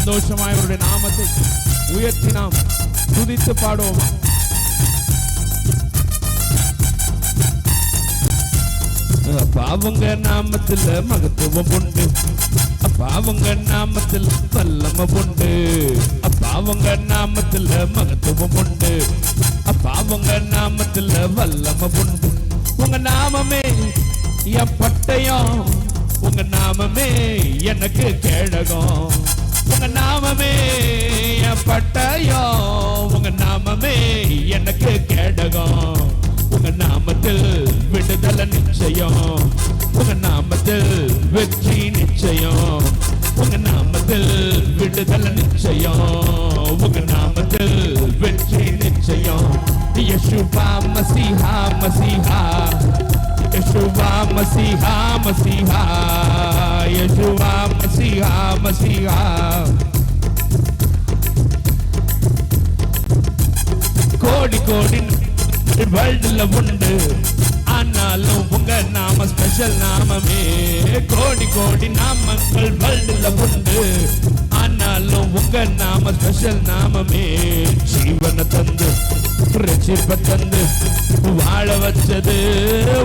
சந்தோஷமாய் அவருடைய நாமத்தை உயர்த்தி நாம் துதித்து பாடுவோம். பாவங்க நாமத்தில் மகத்துவம் உண்டு, பாவங்க நாமத்தில் வல்லமை உண்டு, பாவங்க நாமத்தில் மகத்துவம் உண்டு, பாவங்க நாமத்தில் வல்லமை உண்டு. உங்க நாமமே என் பட்டயம், உங்க நாமமே எனக்கு கேடகம், உங்க நாமமே என் பட்டயம், உங்க நாமமே எனக்கு கேடகம். உங்க நாமத்தில் விடுதலை நிச்சயம், உங்க நாமத்தில் வெற்றி நிச்சயம், உங்க நாமத்தில் விடுதலை நிச்சயம், உங்க நாமத்தில் வெற்றி நிச்சயம். யேசுவா மசீஹா மசீஹா, யேசுவா மசீஹா மசீஹா, யேசுவா மசீஹா மசீஹா. கோடி கோடி வேர்ல்டுல உண்டு, ஆனாலும் உங்க நாம ஸ்பெஷல் நாமமே. கோடி கோடி நாமங்கள் வேர்ல்டுல உண்டு, ஆனாலும் உங்க நாம ஸ்பெஷல் நாமமே. ஜீவனை தந்து ரட்சிப்பை தந்து வாழ வச்சது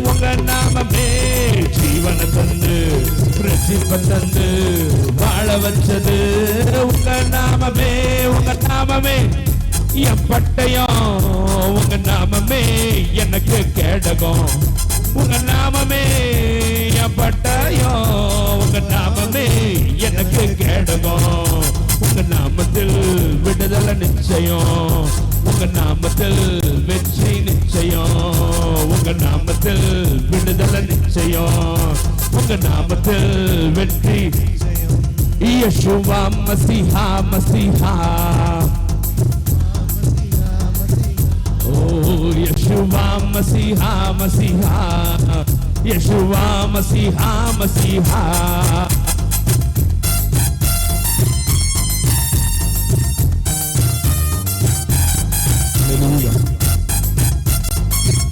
உங்க நாமமே. ஜீவனை தந்து ரட்சிப்பை தந்து வாழ வச்சது உங்க நாமமே. உங்க நாமமே என் பட்டயம், உங்க நாமமே எனக்கு கேடகம், உங்க நாமமே என் பட்டயம், உங்க நாமமே எனக்கு கேடகம். உங்க நாமத்தில் விடுதலை நிச்சயம், உங்க நாமத்தில் வெற்றி நிச்சயம், உங்க நாமத்தில் விடுதலை நிச்சயம், உங்க நாமத்தில் வெற்றி. யேசுவா மசீஹா மசீஹா, யேசுவா மசீஹா மசீஹா, யேசுவா மசீஹா மசீஹா.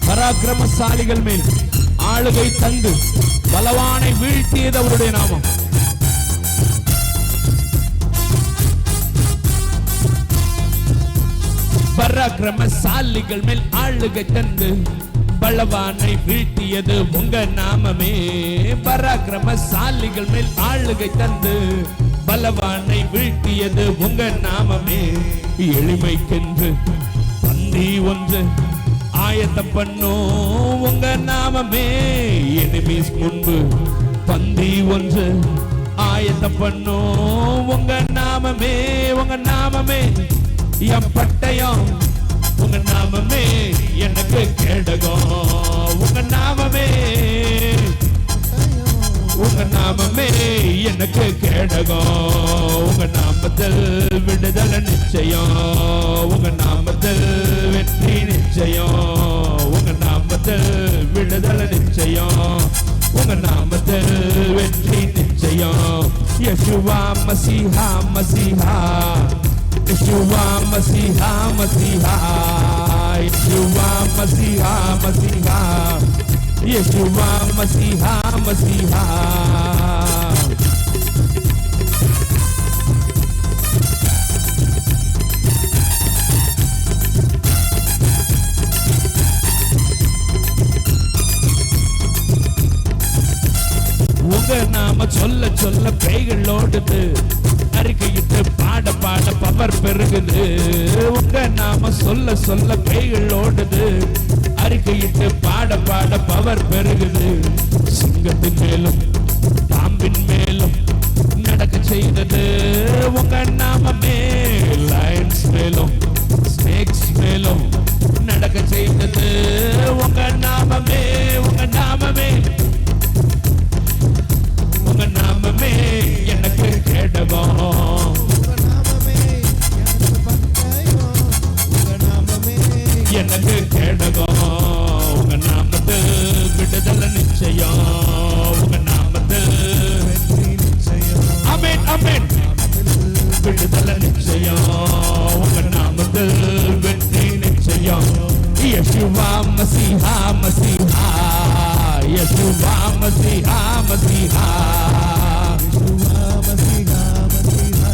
பராக்கிரமசாலிகள் மேல் ஆளுகை தந்து பலவானை வீழ்த்தியது அவருடைய நாமம். பராக்கிரமசாலிகள் மேல் ஆளுகை தந்து பலவானை வீழ்த்தியது உங்க நாமமே. பராக்கிரமசாலிகள் மேல் ஆளுகை தந்து பலவானை வீழ்த்தியது உங்க நாமமே. எளிமைக்கென்று பந்தி ஒன்று ஆயத்தம் பண்ணும் உங்க நாமமே. எனிமீஸ் முன்பு பந்தி ஒன்று ஆயத்தம் பண்ணும் உங்க நாமமே. உங்க நாமமே என் பட்டயம், உங்க நாமமே எனக்கு கேடகம், உங்க நாமமே, உங்க நாமமே எனக்கு கேடகம். உங்க நாமத்தில் விடுதலை நிச்சயம், உங்க நாமத்தில் வெற்றி நிச்சயம், உங்க நாமத்தில் விடுதலை நிச்சயம், உங்க நாமத்தில் வெற்றி நிச்சயம். யேசுவா மசீஹா மசீஹா, யேசுவா மசீஹா மசீஹா, யேசுவா மசீஹா மசீஹா, யேசுவா மசீஹா மசீஹா. உங்க நாம சொல்ல சொல்ல பேய்கள் ஓடுது, அறிக்கையிட்டு பாட பாட பவர் பெருகுது. உங்க நாம சொல்ல சொல்ல பேய்கள் ஓடுது, அறிக்கையிட்டு பாட பாட பவர் பெருகுது. சிங்கத்தின் மேலும் பாம்பின் மேலும் நடக்க செய்தது உங்க நாமமே. லயன்ஸ் மேலும் ஸ்னேக்ஸ் மேலும் நடக்க செய்தது உங்க நாமமே. உங்க நாமமே, உங்க நாமமே எனக்கு கேடகம், எனக்கு கேடகம். உங்க நாமத்தில் விடுதலை நிச்சயம், உங்க நாமத்தில் ஆமென் ஆமென் விடுதலை நிச்சயம், உங்க நாமத்தில் வெற்றி நிச்சயம். யேசுவா மசீஹா மசீஹா, யேசுவா மசீஹா மசீஹா, யேசுவா மசீஹா மசீஹா,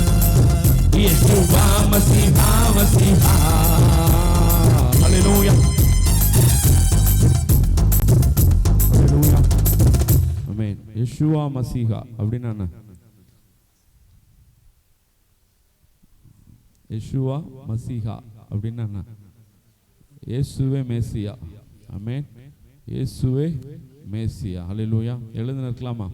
மசீஹா மசீஹா. ஹல்லேலூயா ஹல்லேலூயா. ஆமென். யெஷுவா மசீஹா அப்படின்னா என்ன? யெஷுவா மசீஹா அப்படின்னா என்ன? இயேசுவே மேசியா. ஆமென். இயேசுவே மேசியா. ஹல்லேலூயா. எழுந்து நிற்கலாமா?